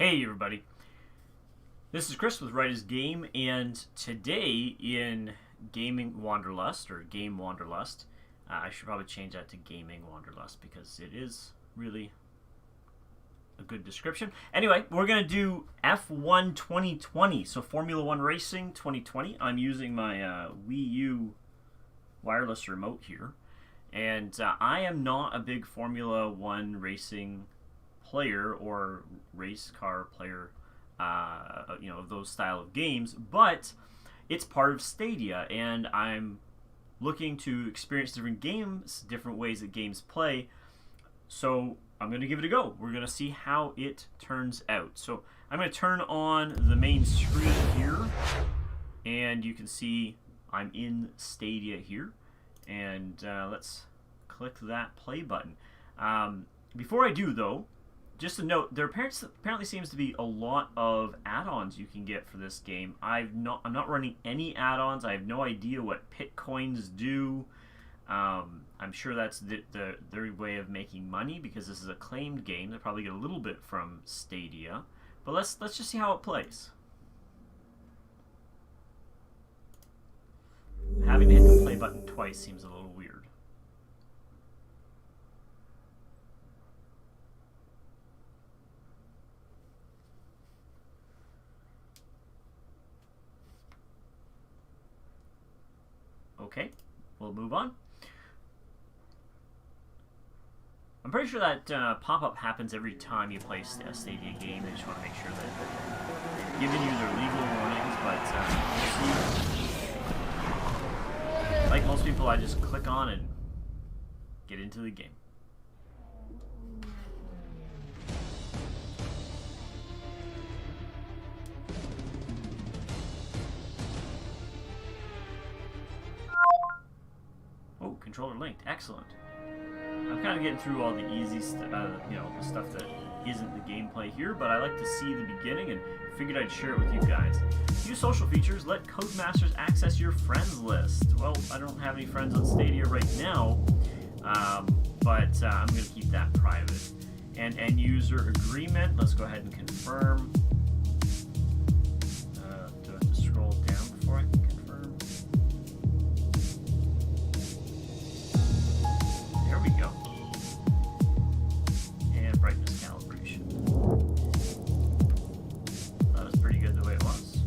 Hey everybody, this is Chris with Writer's Game, and today in Gaming Wanderlust, or Game Wanderlust, I should probably change that to Gaming Wanderlust because it is really a good description. Anyway, we're going to do F1 2020, so Formula 1 Racing 2020. I'm using my Wii U wireless remote here, and I am not a big Formula 1 racing player or race car player, of those style of games, but it's part of Stadia, and I'm looking to experience different games, different ways that games play, so I'm going to give it a go. We're going to see how it turns out. So I'm going to turn on the main screen here, and you can see I'm in Stadia here, and let's click that play button. Before I do, though, just a note, there apparently seems to be a lot of add-ons you can get for this game. I'm not running any add-ons. I have no idea what pit coins do. I'm sure that's their way of making money because this is a claimed game. They probably get a little bit from Stadia, but let's just see how it plays. Having to hit the play button twice seems a little weird. Okay, we'll move on. I'm pretty sure that pop-up happens every time you play a Stadia game. They just want to make sure that they're giving you their legal warnings, but like most people, I just click on and get into the game. Controller linked. Excellent. I'm kind of getting through all the easy the stuff that isn't the gameplay here, but I like to see the beginning and figured I'd share it with you guys. Use social features. Let Codemasters access your friends list. Well, I don't have any friends on Stadia right now, but I'm going to keep that private. And end user agreement. Let's go ahead and confirm. Do I have to scroll down before I can confirm? There we go. And brightness calibration. That was pretty good the way it was.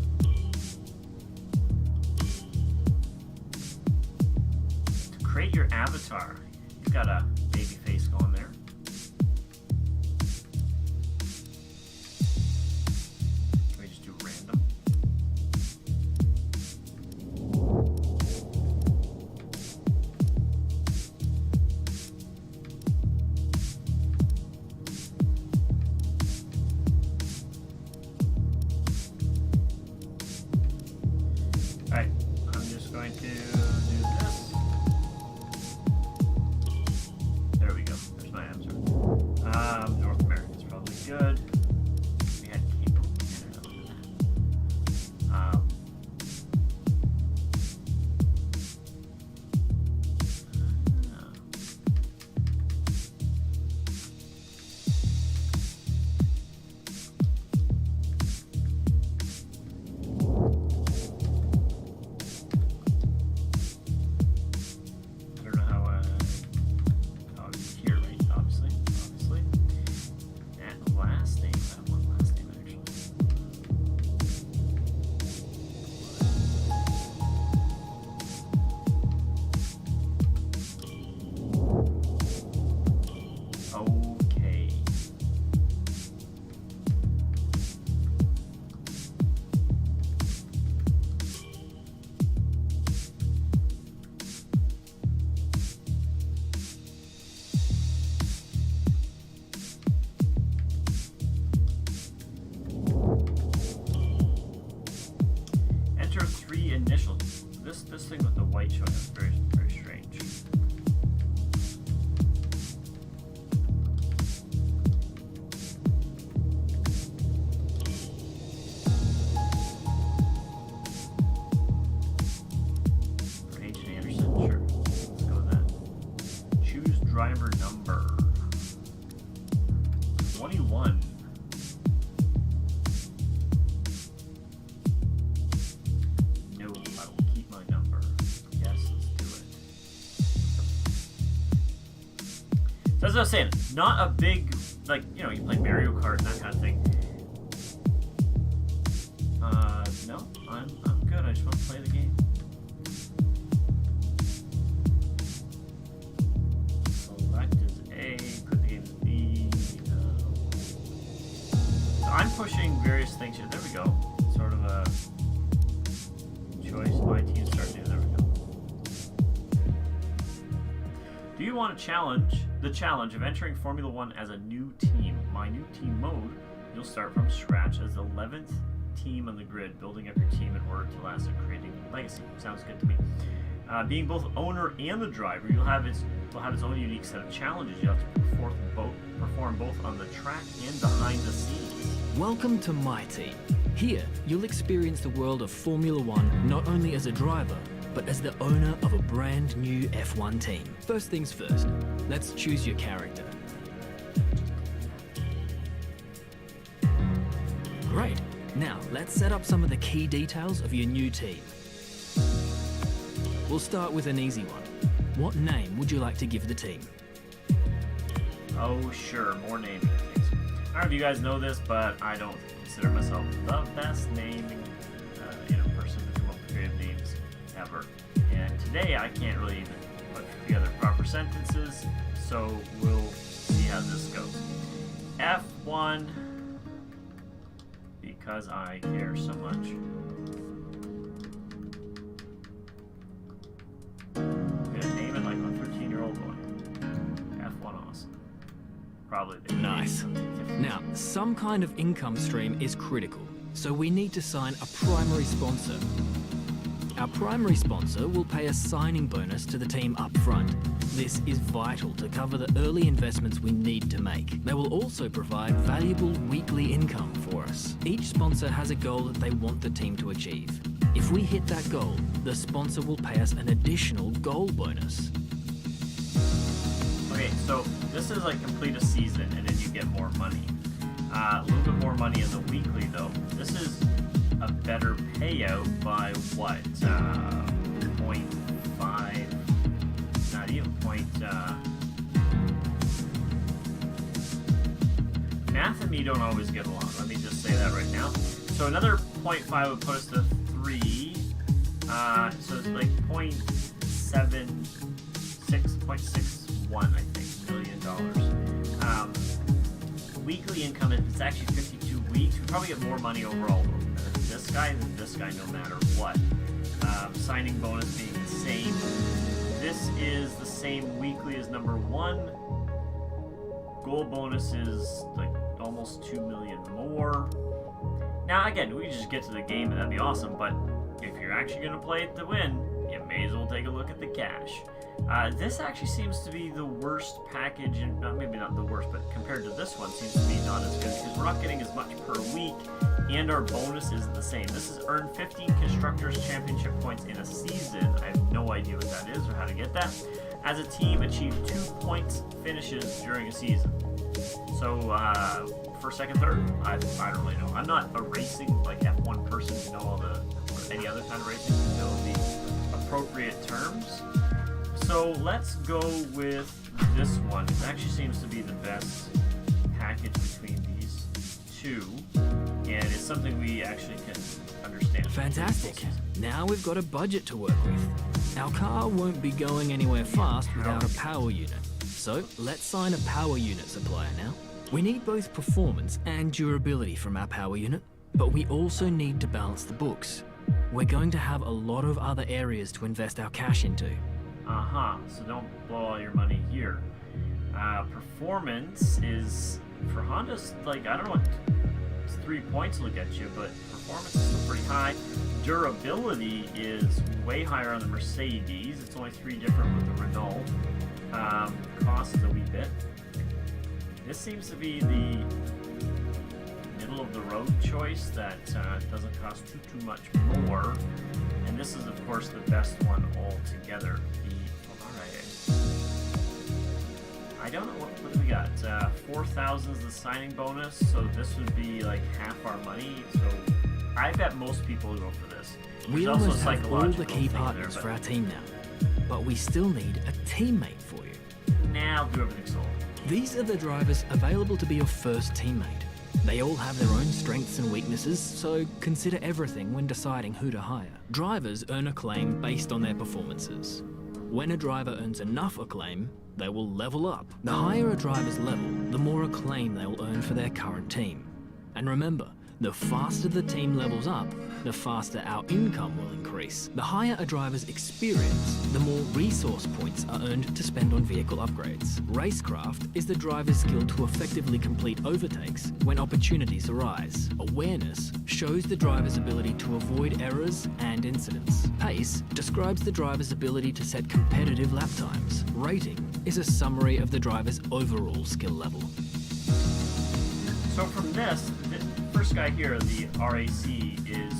To create your avatar, you've got a baby face going there. Can we just do random? Alright, I'm just going to do this. There we go. There's my answer. North America's probably good. We had cable internet under that. I don't know how oh, it's here, right? Obviously. And last name. I have one last name actually. Okay. Enter 3 initials. This thing with the white showing is very strange. H. Anderson, sure. Let's go with that. Choose driver number 21. So as I was saying, not a big, like, you know, you play Mario Kart and that kind of thing. No, I'm good. I just want to play the game. Select is A, put the game in B. So I'm pushing various things here. There we go. Sort of a choice. My team start new. There we go. Do you want to challenge the challenge of entering Formula One as a new team? My new team mode, you'll start from scratch as the 11th team on the grid, building up your team in order to last and creating a legacy. Sounds good to me. Being both owner and the driver, will have its own unique set of challenges you have to perform both on the track and behind the scenes. Welcome to my team. Here, you'll experience the world of Formula One not only as a driver, but as the owner of a brand new F1 team. First things first, let's choose your character. Great. Now, let's set up some of the key details of your new team. We'll start with an easy one. What name would you like to give the team? Oh, sure, more naming things. I don't know if you guys know this, but I don't consider myself the best naming person to come up with creative names ever. And today I can't really even put together proper sentences, so we'll see how this goes. F1, because I care so much. I'm gonna name it like a 13-year-old boy. F1 awesome. Probably the Nice. Now, some kind of income stream is critical, so we need to sign a primary sponsor. Our primary sponsor will pay a signing bonus to the team up front. This is vital to cover the early investments we need to make. They will also provide valuable weekly income for us. Each sponsor has a goal that they want the team to achieve. If we hit that goal, the sponsor will pay us an additional goal bonus. Okay, so this is like complete a season and then you get more money. A little bit more money in the weekly though. This is a better payout by what? 0.5, not even math and me don't always get along. Let me just say that right now. So another 0.5 would put us to 3. So it's like 0.61, I think, $1 million. Weekly income, it's actually 52 weeks. We probably get more money overall this guy than this guy no matter what. Signing bonus being the same. This is the same weekly as number 1. Goal bonus is like almost 2 million more. Now again, we just get to the game and that'd be awesome, but if you're actually going to play it to win, you may as well take a look at the cash. This actually seems to be the worst package, and maybe not the worst, but compared to this one, seems to be not as good because we're not getting as much per week, and our bonus isn't the same. This is earn 15 Constructors Championship points in a season. I have no idea what that is or how to get that. As a team, achieve 2 points finishes during a season. So, first, second, third, I don't really know. I'm not a racing, like F1 person to know all the, or any other kind of racing to know the appropriate terms. So let's go with this one. It actually seems to be the best package between these two, and it's something we actually can understand. Fantastic. Now we've got a budget to work with. Our car won't be going anywhere fast without a power unit. So let's sign a power unit supplier now. We need both performance and durability from our power unit, but we also need to balance the books. We're going to have a lot of other areas to invest our cash into. So don't blow all your money here. Performance is, for Honda's, like, I don't know what 3 points will get you, but performance is still pretty high. Durability is way higher on the Mercedes. It's only 3 different with the Renault. Cost is a wee bit. This seems to be the middle of the road choice that doesn't cost too much more. And this is, of course, the best one altogether. I don't know, what do we got? 4,000 is the signing bonus, so this would be like half our money. So I bet most people will go for this. We almost have all the key partners for our team now, but we still need a teammate for you. Nah, I'll do everything solo. These are the drivers available to be your first teammate. They all have their own strengths and weaknesses, so consider everything when deciding who to hire. Drivers earn acclaim based on their performances. When a driver earns enough acclaim, they will level up. The higher a driver's level, the more acclaim they will earn for their current team. And remember, the faster the team levels up, the faster our income will increase. The higher a driver's experience, the more resource points are earned to spend on vehicle upgrades. Racecraft is the driver's skill to effectively complete overtakes when opportunities arise. Awareness shows the driver's ability to avoid errors and incidents. Pace describes the driver's ability to set competitive lap times. Rating is a summary of the driver's overall skill level. So from this, the first guy here, the RAC, is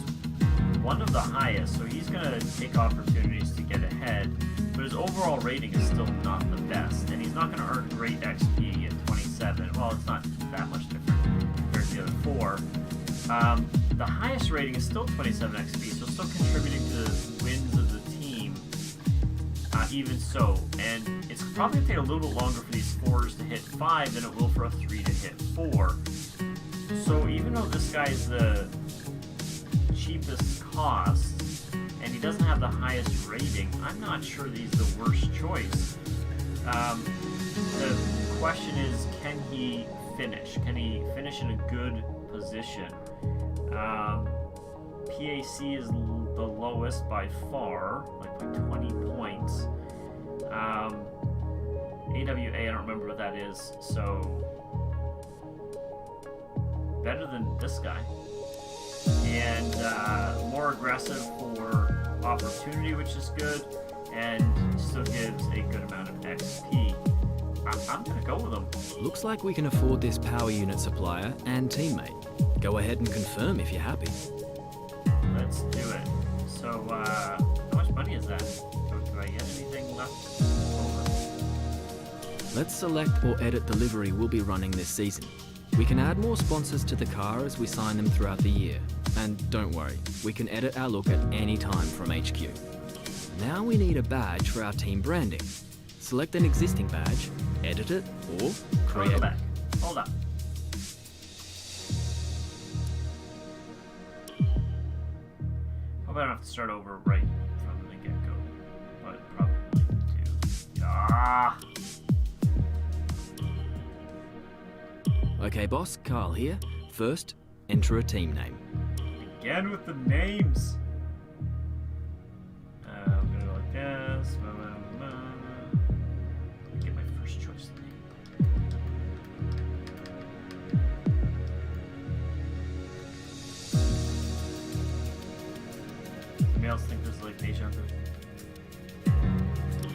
one of the highest, so he's going to take opportunities to get ahead, but his overall rating is still not the best, and he's not going to earn great XP at 27. Well, it's not that much different compared to the other four. The highest rating is still 27 XP, so still contributing to the wins of the team, even so. And it's probably going to take a little bit longer for these 4s to hit 5 than it will for a 3 to hit 4. So even though this guy is the cheapest cost, and he doesn't have the highest rating, I'm not sure that he's the worst choice. The question is, can he finish? Can he finish in a good position? PAC is the lowest by far, like by 20 points. AWA, I don't remember what that is, so better than this guy. And more aggressive for opportunity, which is good, and still gives a good amount of XP. I'm gonna go with him. Looks like we can afford this power unit supplier and teammate. Go ahead and confirm if you're happy. Let's do it. So, how much money is that? Do I get anything left over? Let's select or edit the livery we'll be running this season. We can add more sponsors to the car as we sign them throughout the year. And don't worry, we can edit our look at any time from HQ. Now we need a badge for our team branding. Select an existing badge, edit it, or create... Hold up. Hope I don't have to start over right from the get-go, but probably do. Okay, boss, Carl here. First, enter a team name. Again with the names. I'm gonna go like this. Get my first choice name. Anybody else think this is like deja vu?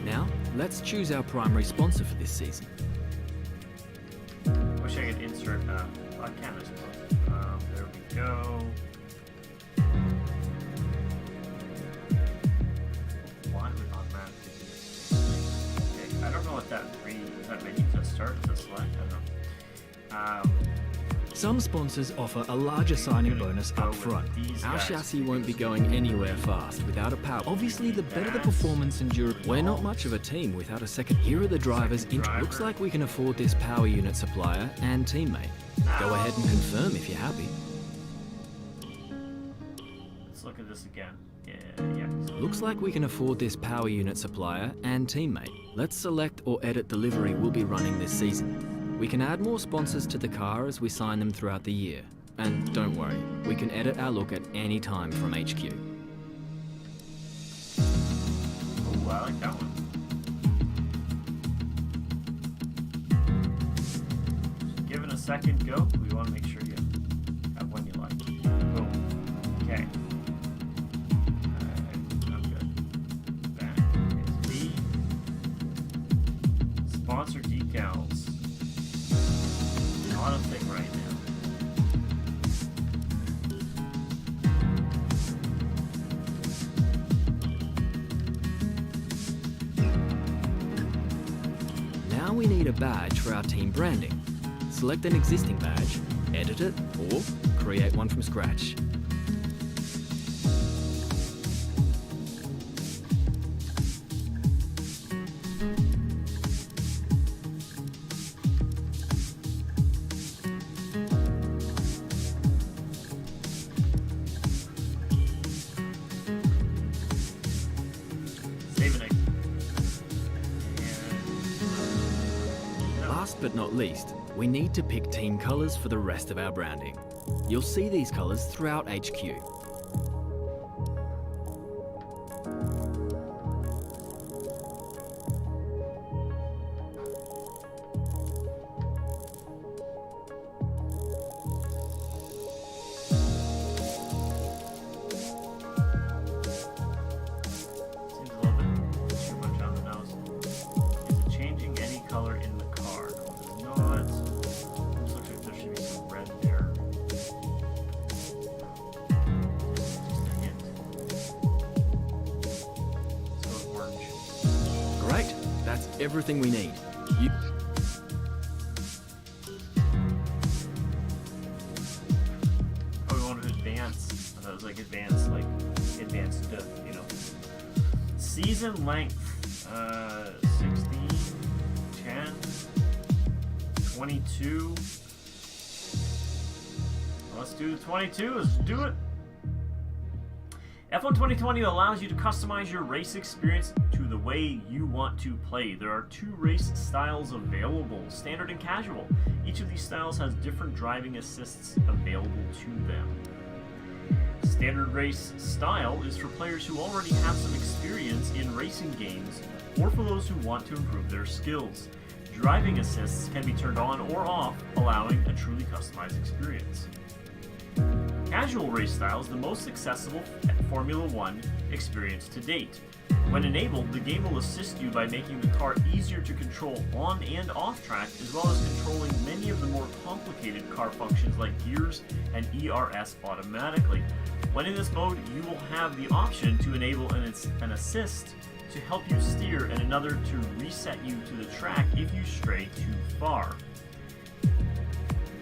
Now, let's choose our primary sponsor for this season. Wish I could insert a camera, I suppose. There we go. Why would automatically do this? Okay, I don't know what that is that menu to start, to select? I don't know. Some sponsors offer a larger signing bonus up front. Our chassis won't be going anywhere fast without a power. Obviously, the better the performance and durability. We're not much of a team without a second. Here are the drivers. Looks like we can afford this power unit supplier and teammate. Go ahead and confirm if you're happy. Let's look at this again. Yeah. Looks like we can afford this power unit supplier and teammate. Let's select or edit the livery we'll be running this season. We can add more sponsors to the car as we sign them throughout the year. And don't worry, we can edit our look at any time from HQ. Oh, I like that one. Give it a second go. We want to make sure you have one you like. Boom. Okay. I'm good. Back. B. Sponsor decals. Not a thing right now. Now we need a badge for our team branding. Select an existing badge, edit it, or create one from scratch. but not least, we need to pick team colours for the rest of our branding. You'll see these colours throughout HQ. Everything we need. Oh, we wanted to advance. I thought it was like advanced, you know. Season length, 16, 10, 22. Let's do 22. Let's do it. F1 2020 allows you to customize your race experience to the way you want to play. There are 2 race styles available, standard and casual. Each of these styles has different driving assists available to them. Standard race style is for players who already have some experience in racing games or for those who want to improve their skills. Driving assists can be turned on or off, allowing a truly customized experience. Casual race style is the most accessible Formula One experience to date. When enabled, the game will assist you by making the car easier to control on and off track, as well as controlling many of the more complicated car functions like gears and ERS automatically. When in this mode, you will have the option to enable an assist to help you steer and another to reset you to the track if you stray too far.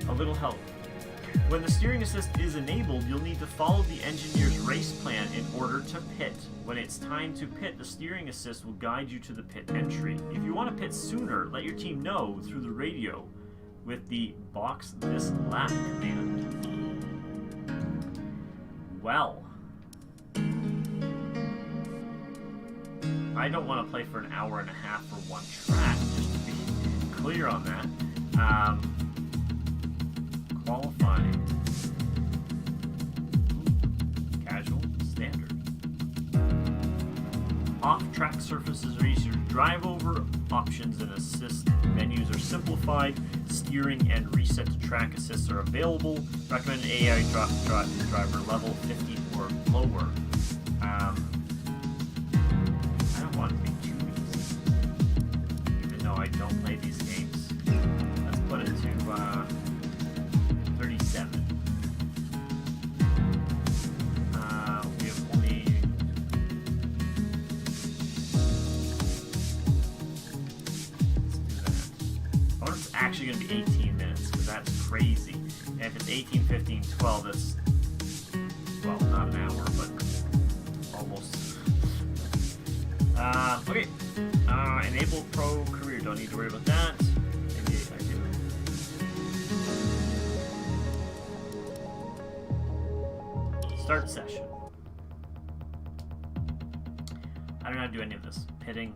A little help. When the steering assist is enabled, you'll need to follow the engineer's race plan in order to pit. When it's time to pit, the steering assist will guide you to the pit entry. If you want to pit sooner, let your team know through the radio with the box this lap command. Well, I don't want to play for an hour and a half for one track, just to be clear on that. Qualifying. Casual, standard. Off-track surfaces are easier to drive over. Options and assist menus are simplified. Steering and reset to track assists are available. Recommended AI driver level 50 or lower. I don't want it to be too easy, even though I don't play these games. Let's put it to 37. We have only... Let's do that. I wonder if it's actually going to be 18 minutes, because that's crazy. And if it's 18, 15, 12, that's... Well, not an hour, but almost. Okay. Enable Pro Career. Don't need to worry about that. Maybe I do. Start session. I don't know how to do any of this. Pitting.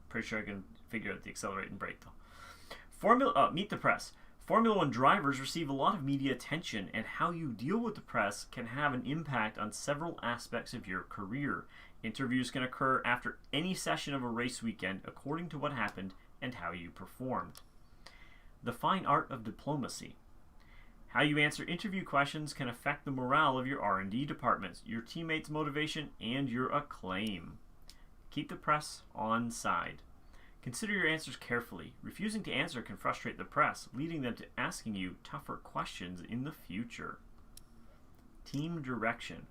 Pretty sure I can figure out the accelerate and brake though. Meet the press. Formula One drivers receive a lot of media attention, and how you deal with the press can have an impact on several aspects of your career. Interviews can occur after any session of a race weekend according to what happened and how you performed. The fine art of diplomacy. How you answer interview questions can affect the morale of your R&D departments, your teammates' motivation, and your acclaim. Keep the press on side. Consider your answers carefully. Refusing to answer can frustrate the press, leading them to asking you tougher questions in the future. Team direction.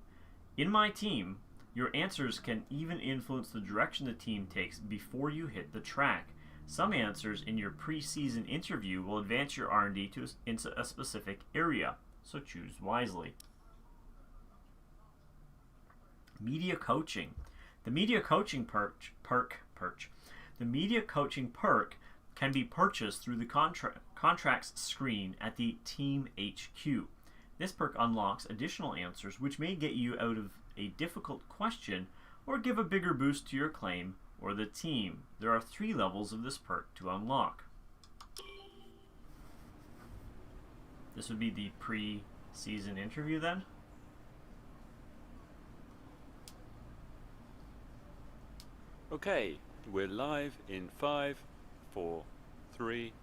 In my team, your answers can even influence the direction the team takes before you hit the track. Some answers in your pre-season interview will advance your R&D into a specific area, so choose wisely. Media coaching. The media coaching perk can be purchased through the contracts screen at the Team HQ. This perk unlocks additional answers which may get you out of a difficult question or give a bigger boost to your claim or the team. There are 3 levels of this perk to unlock. This would be the pre-season interview then. Okay, we're live in 5, 4, 3.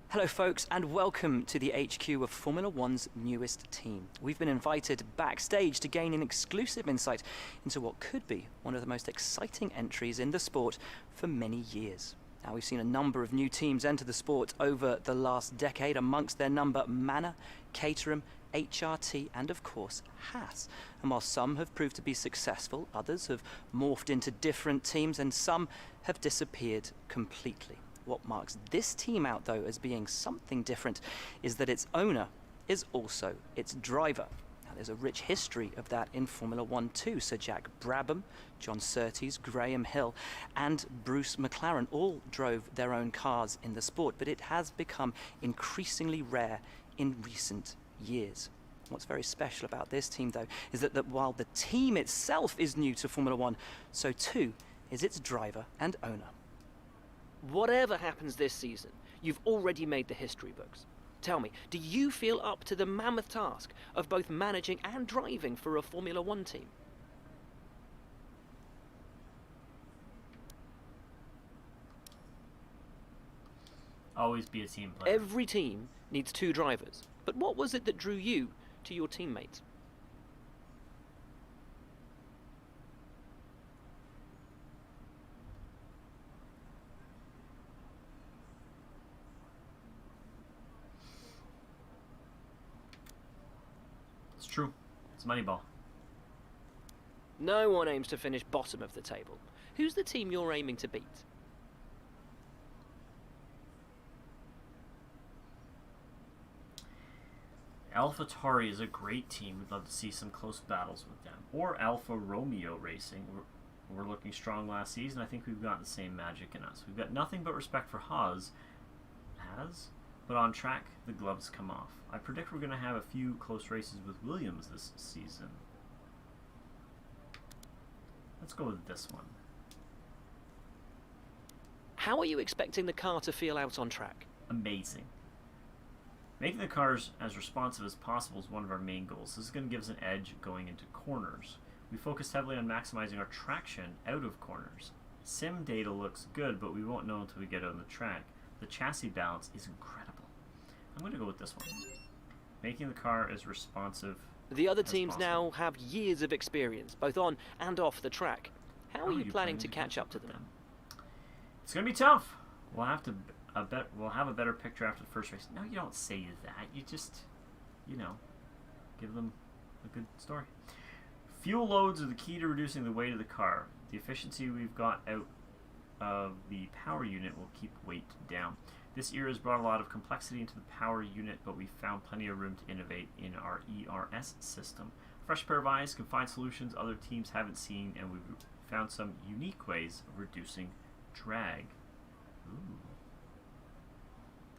Hello folks, and welcome to the HQ of Formula One's newest team. We've been invited backstage to gain an exclusive insight into what could be one of the most exciting entries in the sport for many years. Now, we've seen a number of new teams enter the sport over the last decade, amongst their number Manor, Caterham, HRT and of course Haas. And while some have proved to be successful, others have morphed into different teams and some have disappeared completely. What marks this team out though as being something different is that its owner is also its driver. Now, there's a rich history of that in Formula One too. Sir Jack Brabham, John Surtees, Graham Hill and Bruce McLaren all drove their own cars in the sport, but it has become increasingly rare in recent years. What's very special about this team though is that while the team itself is new to Formula One, so too is its driver and owner. Whatever happens this season, you've already made the history books. Tell me, do you feel up to the mammoth task of both managing and driving for a Formula One team? Always be a team player. Every team needs 2 drivers, but what was it that drew you to your teammates? It's true. It's Moneyball. No one aims to finish bottom of the table. Who's the team you're aiming to beat? AlphaTauri is a great team. We'd love to see some close battles with them. Or Alfa Romeo Racing. We're looking strong last season. I think we've got the same magic in us. We've got nothing but respect for Haas. But on track, the gloves come off. I predict we're going to have a few close races with Williams this season. Let's go with this one. How are you expecting the car to feel out on track? Amazing. Making the cars as responsive as possible is one of our main goals. This is going to give us an edge going into corners. We focused heavily on maximizing our traction out of corners. Sim data looks good, but we won't know until we get out on the track. The chassis balance is incredible. I'm going to go with this one. Making the car as responsive The other as teams possible. now have years of experience, both on and off the track. How are you planning to catch up to them? It's going to be tough. We'll have to we'll have a better picture after the first race. No, you don't say that. You just, give them a good story. Fuel loads are the key to reducing the weight of the car. The efficiency we've got out of the power unit will keep weight down. This era has brought a lot of complexity into the power unit, but we found plenty of room to innovate in our ERS system. Fresh pair of eyes can find solutions other teams haven't seen, and we've found some unique ways of reducing drag. Ooh.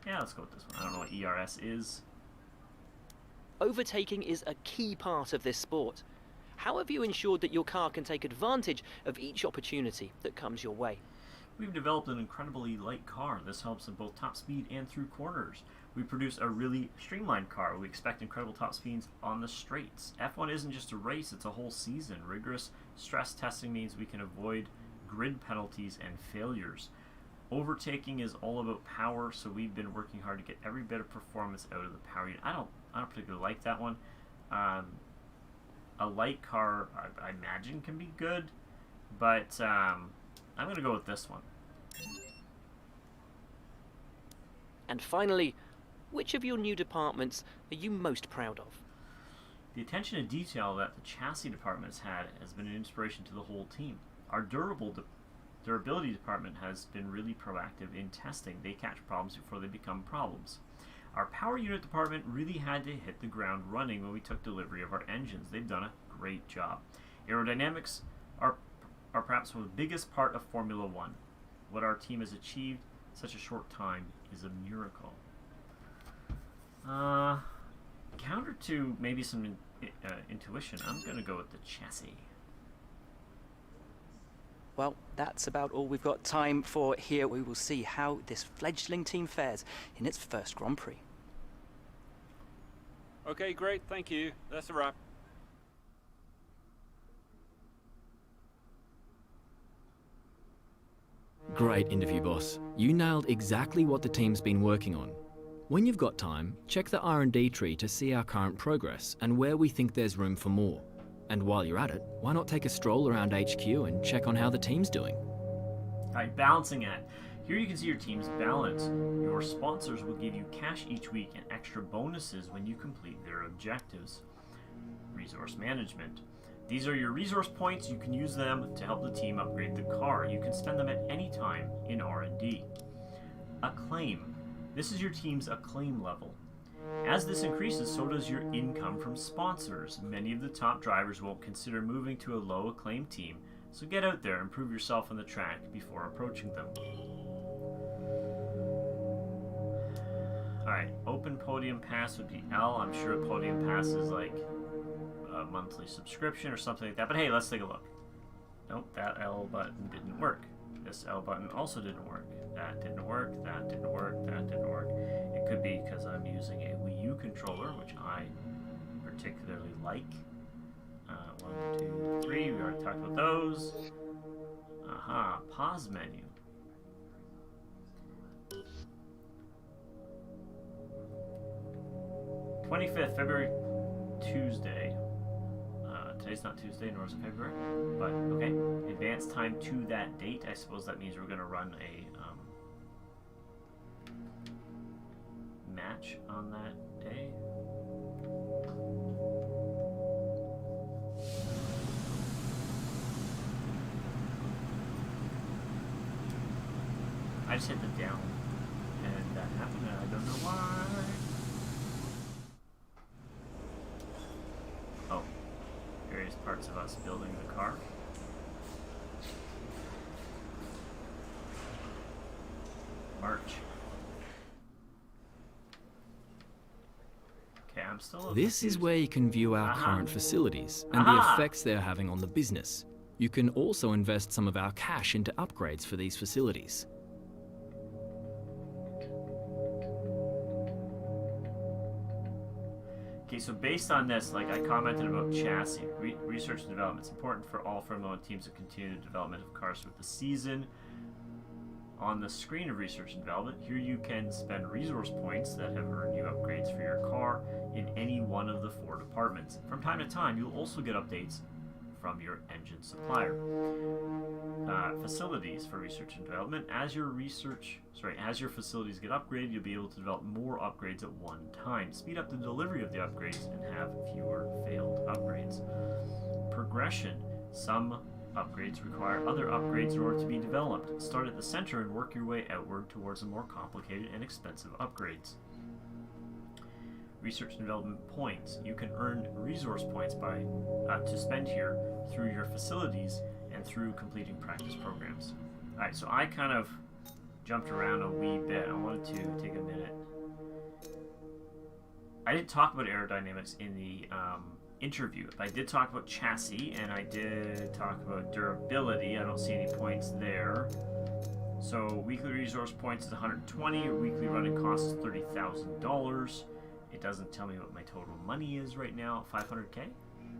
Yeah, let's go with this one. I don't know what ERS is. Overtaking is a key part of this sport. How have you ensured that your car can take advantage of each opportunity that comes your way? We've developed an incredibly light car. This helps in both top speed and through corners. We produce a really streamlined car. We expect incredible top speeds on the straights. F1 isn't just a race, it's a whole season. Rigorous stress testing means we can avoid grid penalties and failures. Overtaking is all about power, so we've been working hard to get every bit of performance out of the power unit. I don't particularly like that one. A light car, I imagine, can be good, but I'm going to go with this one. And finally, which of your new departments are you most proud of? The attention to detail that the chassis department has had has been an inspiration to the whole team. Our durability department has been really proactive in testing. They catch problems before they become problems. Our power unit department really had to hit the ground running when we took delivery of our engines. They've done a great job. Aerodynamics are perhaps one of the biggest part of Formula One. What our team has achieved in such a short time is a miracle. Counter to maybe some intuition, I'm going to go with the chassis. Well, that's about all we've got time for here. We will see how this fledgling team fares in its first Grand Prix. Okay, great, thank you. That's a wrap. Great interview, boss. You nailed exactly what the team's been working on. When you've got time, check the R&D tree to see our current progress and where we think there's room for more. And while you're at it, why not take a stroll around HQ and check on how the team's doing? Alright, balancing act. Here you can see your team's balance. Your sponsors will give you cash each week and extra bonuses when you complete their objectives. Resource management. These are your resource points. You can use them to help the team upgrade the car. You can spend them at any time in R&D. Acclaim. This is your team's acclaim level. As this increases, so does your income from sponsors. Many of the top drivers won't consider moving to a low acclaim team, so get out there and prove yourself on the track before approaching them. Alright, open podium pass would be L. I'm sure a podium pass is like a monthly subscription or something like that. But hey, let's take a look. Nope, that L button didn't work. This L button also didn't work. That didn't work, that didn't work, that didn't work. It could be because I'm using a Wii U controller, which I particularly like. 1, 2, 3, we already talked about those. Aha, pause menu. February, Tuesday. Today's not Tuesday, nor is it February, but okay. Advance time to that date. I suppose that means we're going to run a match on that day. I just hit the down, and that happened, and I don't know why. Oh, various parts of us building the car. March. Okay, I'm still. This is where you can view our current facilities and the effects they're having on the business. You can also invest some of our cash into upgrades for these facilities. Okay, so based on this, like I commented about chassis, research and development. It's important for all Formula 1 teams to continue the development of cars throughout the season. On the screen of research and development, here you can spend resource points that have earned you upgrades for your car in any one of the 4 departments. From time to time, you'll also get updates from your engine supplier. Facilities for research and development. As your facilities get upgraded, you'll be able to develop more upgrades at one time. Speed up the delivery of the upgrades and have fewer failed upgrades. Progression. Some upgrades require other upgrades in order to be developed. Start at the center and work your way outward towards the more complicated and expensive upgrades. Research and development points. You can earn resource points to spend here through your facilities and through completing practice programs. Alright, so I kind of jumped around a wee bit. I wanted to take a minute. I didn't talk about aerodynamics in the interview. I did talk about chassis, and I did talk about durability. I don't see any points there. So weekly resource points is 120. Your weekly running cost is $30,000. It doesn't tell me what my total money is right now. 500K?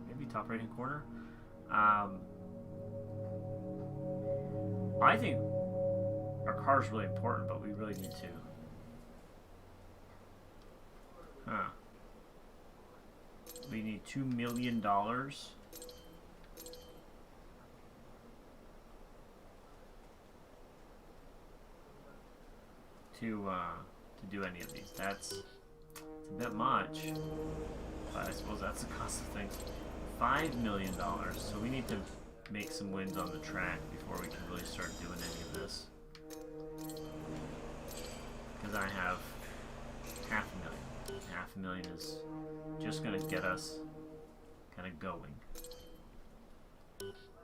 Maybe top right hand corner. I think our car is really important, but we really need to. We need $2 million. To do any of these. It's a bit much, but I suppose that's the cost of things. $5 million. So we need to make some wins on the track before we can really start doing any of this. Because I have $500,000. $500,000 is just gonna get us kind of going.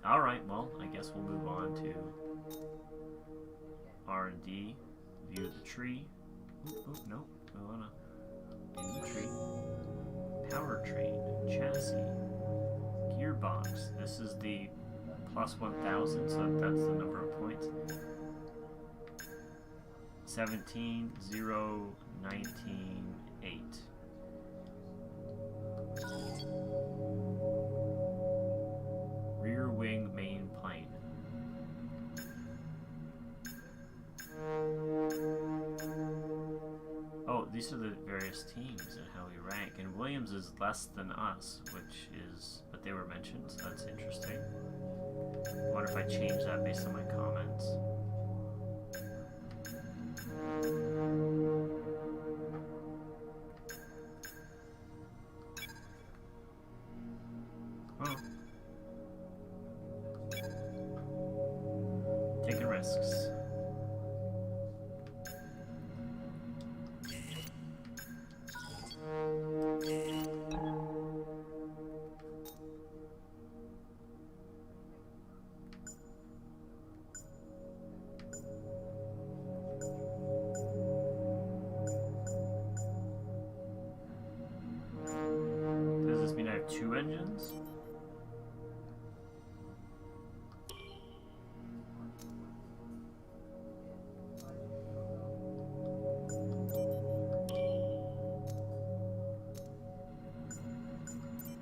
Alright, well, I guess we'll move on to R&D, view the tree. No, we wanna view the tree. Powertrain, chassis, gearbox. This is the plus 1,000, so that's the number of points. 17, 0, 19, 8. Rear wing main plane. Oh, these are the various teams and how we rank. And Williams is less than us, which is, but they were mentioned, so that's interesting. I wonder if I change that based on my comments. Oh. Taking risks. Does this mean I have 2 engines?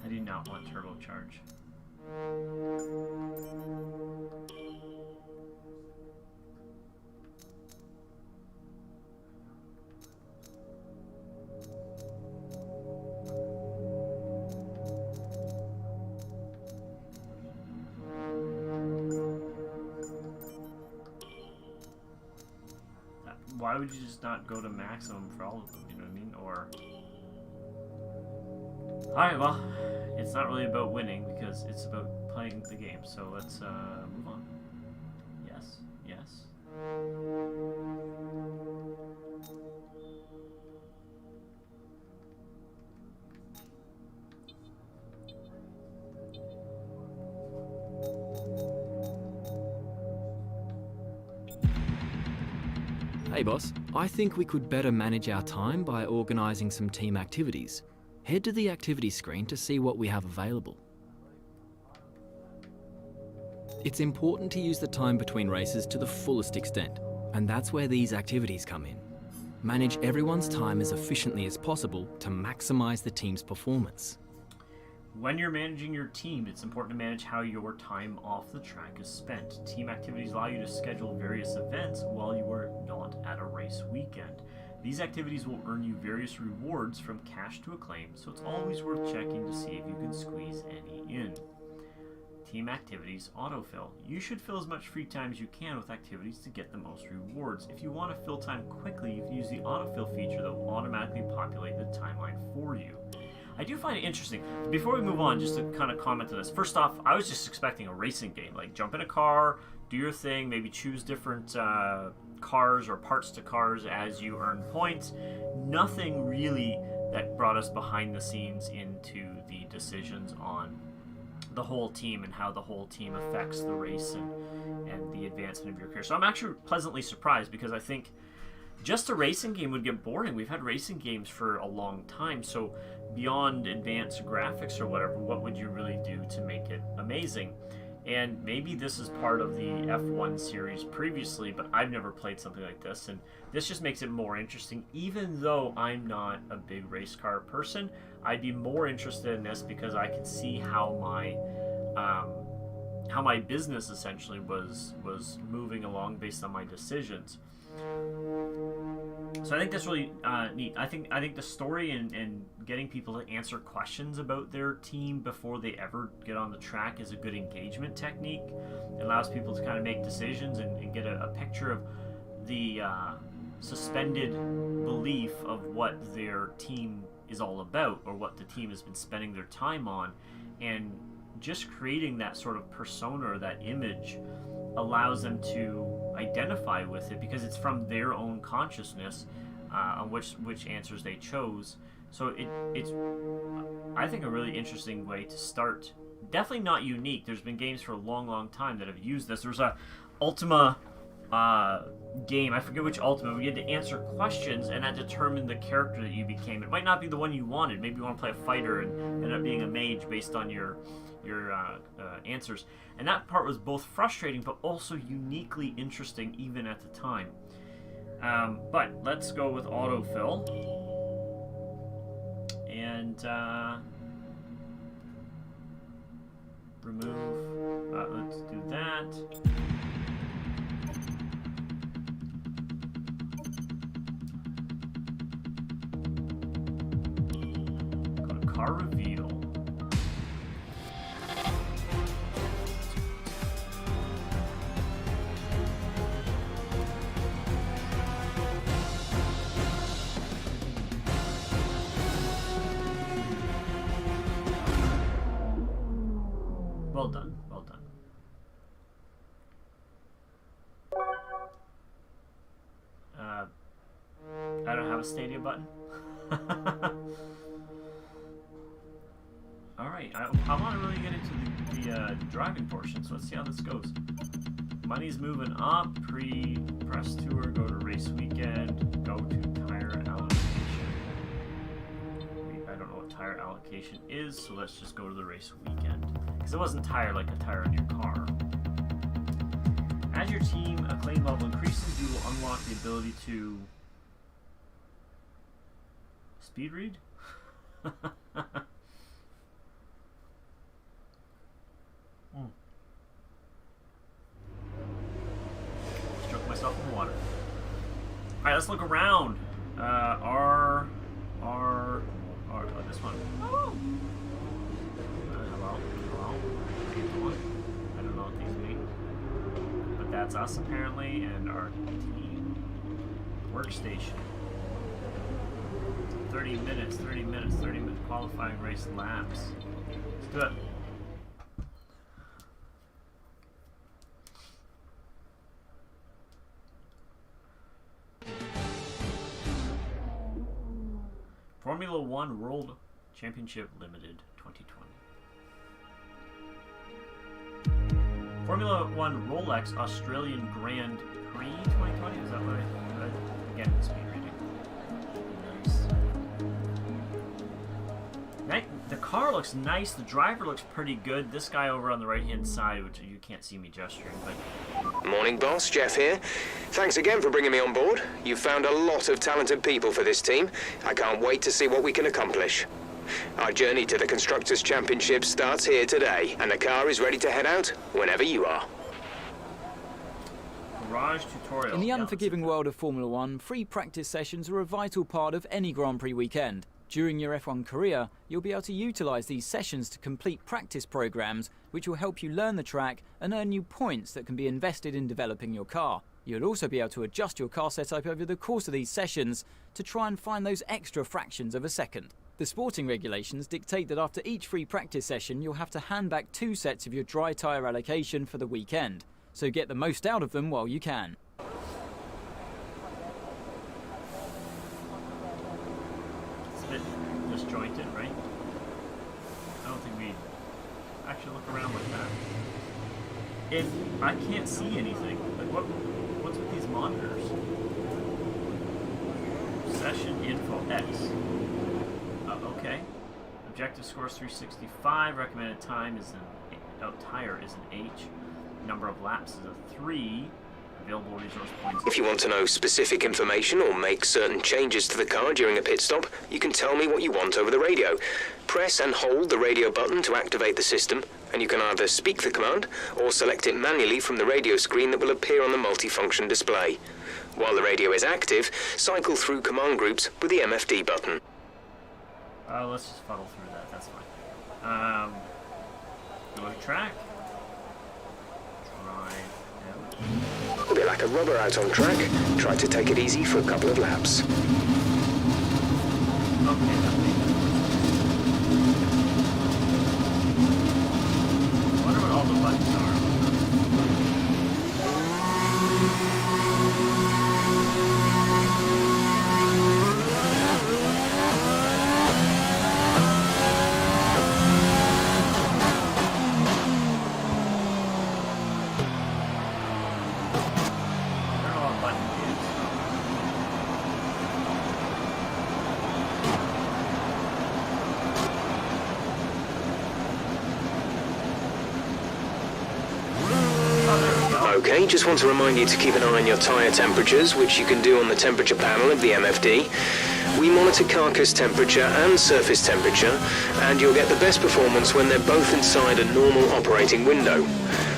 I do not want turbocharge. Why would you just not go to maximum for all of them, you know what I mean? Or... Alright, well, it's not really about winning because it's about playing the game, so let's move on. Yes, yes. Hey boss, I think we could better manage our time by organising some team activities. Head to the activity screen to see what we have available. It's important to use the time between races to the fullest extent, and that's where these activities come in. Manage everyone's time as efficiently as possible to maximise the team's performance. When you're managing your team, it's important to manage how your time off the track is spent. Team activities allow you to schedule various events while you are not at a race weekend. These activities will earn you various rewards from cash to acclaim, so it's always worth checking to see if you can squeeze any in. Team activities autofill. You should fill as much free time as you can with activities to get the most rewards. If you want to fill time quickly, you can use the autofill feature that will automatically populate the timeline for you. I do find it interesting. Before we move on, just to kind of comment on this. First off, I was just expecting a racing game. Like, jump in a car, do your thing, maybe choose different cars or parts to cars as you earn points. Nothing really that brought us behind the scenes into the decisions on the whole team and how the whole team affects the race and the advancement of your career. So I'm actually pleasantly surprised because I think just a racing game would get boring. We've had racing games for a long time, so beyond advanced graphics or whatever, what would you really do to make it amazing? And maybe this is part of the F1 series previously, but I've never played something like this, and this just makes it more interesting. Even though I'm not a big race car person, I'd be more interested in this because I could see how my business essentially was moving along based on my decisions. So I think that's really neat. I think the story and getting people to answer questions about their team before they ever get on the track is a good engagement technique. It allows people to kind of make decisions and get a picture of the suspended belief of what their team is all about or what the team has been spending their time on. And just creating that sort of persona or that image allows them to identify with it because it's from their own consciousness on which answers they chose. So it's I think a really interesting way to start. Definitely not unique. There's been games for a long time that have used this. There's a Ultima game, I forget which Ultima, where you had to answer questions and that determined the character that you became. It might not be the one you wanted. Maybe you want to play a fighter and end up being a mage based on your your answers, and that part was both frustrating but also uniquely interesting even at the time. But let's go with autofill, and remove. Let's do that. Go to car reveal. Well done, well done. I don't have a Stadia button. Alright, I want to really get into the driving portion, so let's see how this goes. Money's moving up, press tour, go to race weekend, go to tire allocation. I don't know what tire allocation is, so let's just go to the race weekend. Because it wasn't tire like a tire on your car. As your team acclaim level increases, you will unlock the ability to speed read? Struck myself in the water. Alright, let's look around. This one. Oh. Hello. How you doing? I don't know what these mean. But that's us apparently, and our team. Workstation. 30 minutes qualifying race laps. Let's do it. Formula One World Championship Limited 2020. Formula One Rolex Australian Grand Prix 2020. Is that right? Again, speed reading. Nice. The car looks nice. The driver looks pretty good. This guy over on the right-hand side, which you can't see me gesturing, but... Morning, boss. Jeff here. Thanks again for bringing me on board. You've found a lot of talented people for this team. I can't wait to see what we can accomplish. Our journey to the Constructors' Championship starts here today, and the car is ready to head out whenever you are. Garage tutorial. In the unforgiving world of Formula One, free practice sessions are a vital part of any Grand Prix weekend. During your F1 career, you'll be able to utilise these sessions to complete practice programmes, which will help you learn the track and earn you points that can be invested in developing your car. You'll also be able to adjust your car setup over the course of these sessions to try and find those extra fractions of a second. The sporting regulations dictate that after each free practice session, you'll have to hand back 2 sets of your dry tyre allocation for the weekend. So get the most out of them while you can. It's a bit disjointed, right? I don't think we actually look around like that. If I can't see anything, like what's with these monitors? Session info X. Okay. Objective scores 365. Recommended time is tire is an H. Number of laps is a 3. Available resource points. If you want to know specific information or make certain changes to the car during a pit stop, you can tell me what you want over the radio. Press and hold the radio button to activate the system, and you can either speak the command or select it manually from the radio screen that will appear on the multifunction display. While the radio is active, cycle through command groups with the MFD button. Let's just fuddle through that, that's fine. Go to track. Drive out. A bit like a rubber out on track. Try to take it easy for a couple of laps. Okay, that makes sense. I wonder what all the buttons are. just want to remind you to keep an eye on your tyre temperatures, which you can do on the temperature panel of the MFD. We monitor carcass temperature and surface temperature, and you'll get the best performance when they're both inside a normal operating window.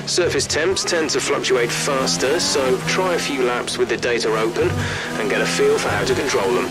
Surface temps tend to fluctuate faster, so try a few laps with the data open and get a feel for how to control them.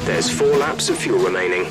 There's 4 laps of fuel remaining.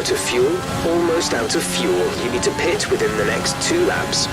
Out of fuel? Almost out of fuel. You need to pit within the next 2 laps.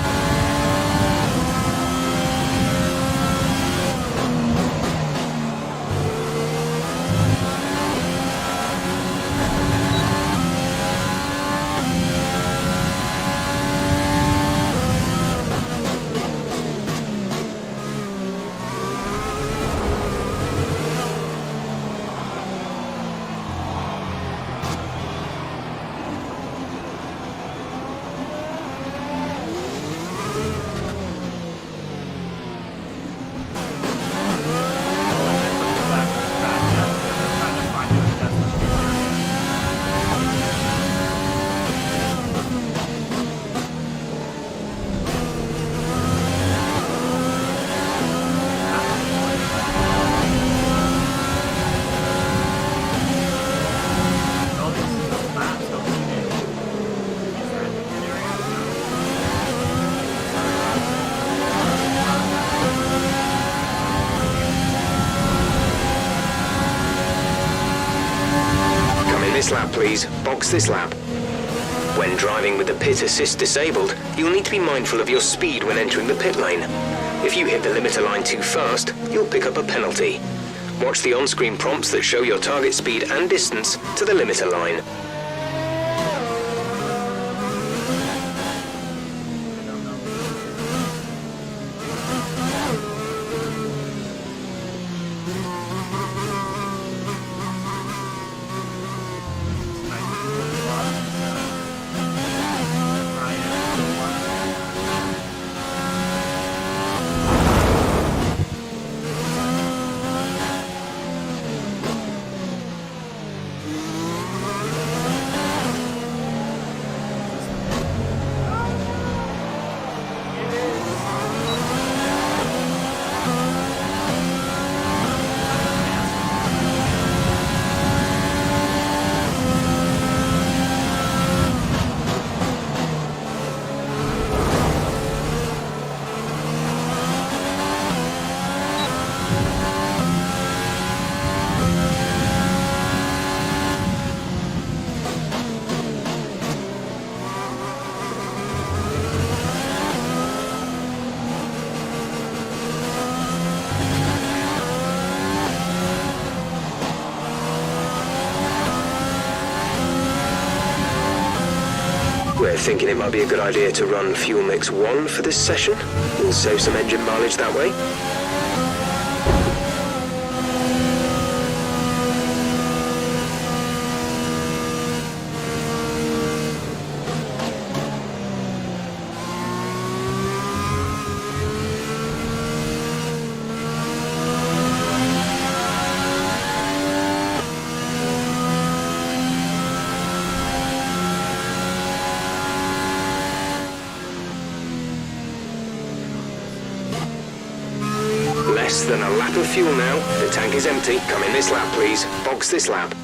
This lap, please. Box this lap. When driving with the pit assist disabled, you'll need to be mindful of your speed when entering the pit lane. If you hit the limiter line too fast, you'll pick up a penalty. Watch the on-screen prompts that show your target speed and distance to the limiter line. We're thinking it might be a good idea to run Fuel Mix 1 for this session. We'll save some engine mileage that way. Less than a lap of fuel now. The tank is empty. Come in this lap, please. Box this lap.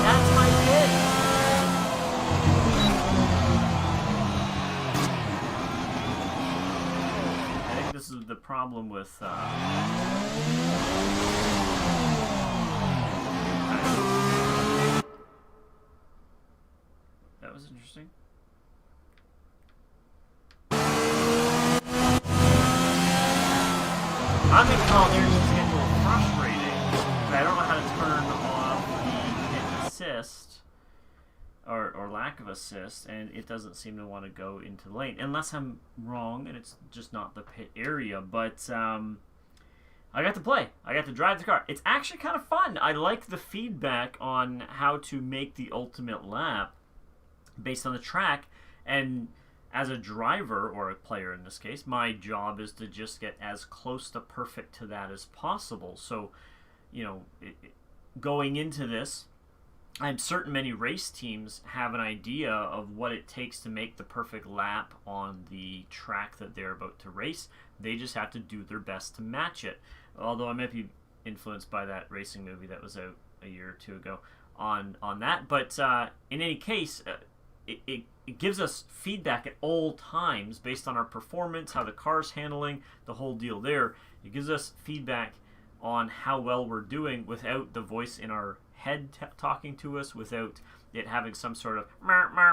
That's my pit. I think this is the problem with that was interesting. I'm in call here just getting a little frustrating, but I don't know how to turn off the hit assist. Or lack of assist, and it doesn't seem to want to go into the lane, unless I'm wrong and it's just not the pit area. But I got to play. I got to drive the car. It's actually kind of fun. I like the feedback on how to make the ultimate lap based on the track. And as a driver, or a player in this case, my job is to just get as close to perfect to that as possible. So, you know, going into this, I'm certain many race teams have an idea of what it takes to make the perfect lap on the track that they're about to race. They just have to do their best to match it. Although I might be influenced by that racing movie that was out a year or two ago on that. But in any case, it gives us feedback at all times based on our performance, how the car's handling, the whole deal there. It gives us feedback on how well we're doing without the voice in our head talking to us, without it having some sort of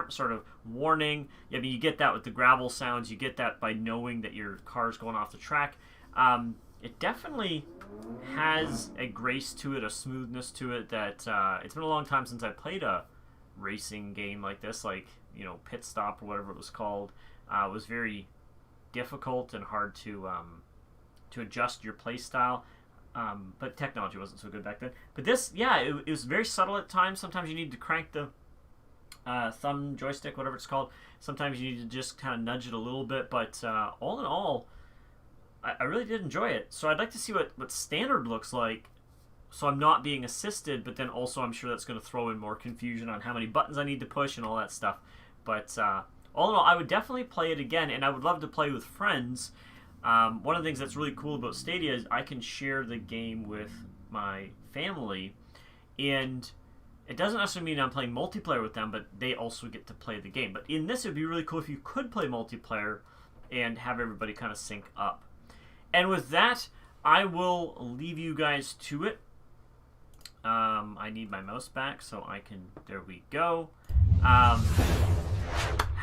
sort of warning. I mean, you get that with the gravel sounds. You get that by knowing that your car's going off the track. It definitely has a grace to it, a smoothness to it that it's been a long time since I played a racing game like this, like, you know, Pit Stop or whatever it was called. It was very difficult and hard to adjust your play style. But technology wasn't so good back then. But this, yeah, it was very subtle at times. Sometimes you need to crank the thumb joystick, whatever it's called. Sometimes you need to just kind of nudge it a little bit. But all in all, I really did enjoy it. So I'd like to see what standard looks like, so I'm not being assisted, but then also I'm sure that's going to throw in more confusion on how many buttons I need to push and all that stuff. But all in all, I would definitely play it again, and I would love to play with friends. One of the things that's really cool about Stadia is I can share the game with my family, and it doesn't necessarily mean I'm playing multiplayer with them, but they also get to play the game. But in this, it would be really cool if you could play multiplayer and have everybody kind of sync up. And with that, I will leave you guys to it. I need my mouse back so I can... There we go. Have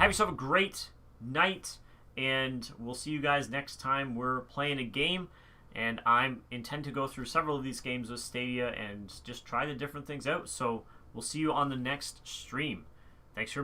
yourself a great night. And we'll see you guys next time we're playing a game. And I intend to go through several of these games with Stadia and just try the different things out. So we'll see you on the next stream. Thanks for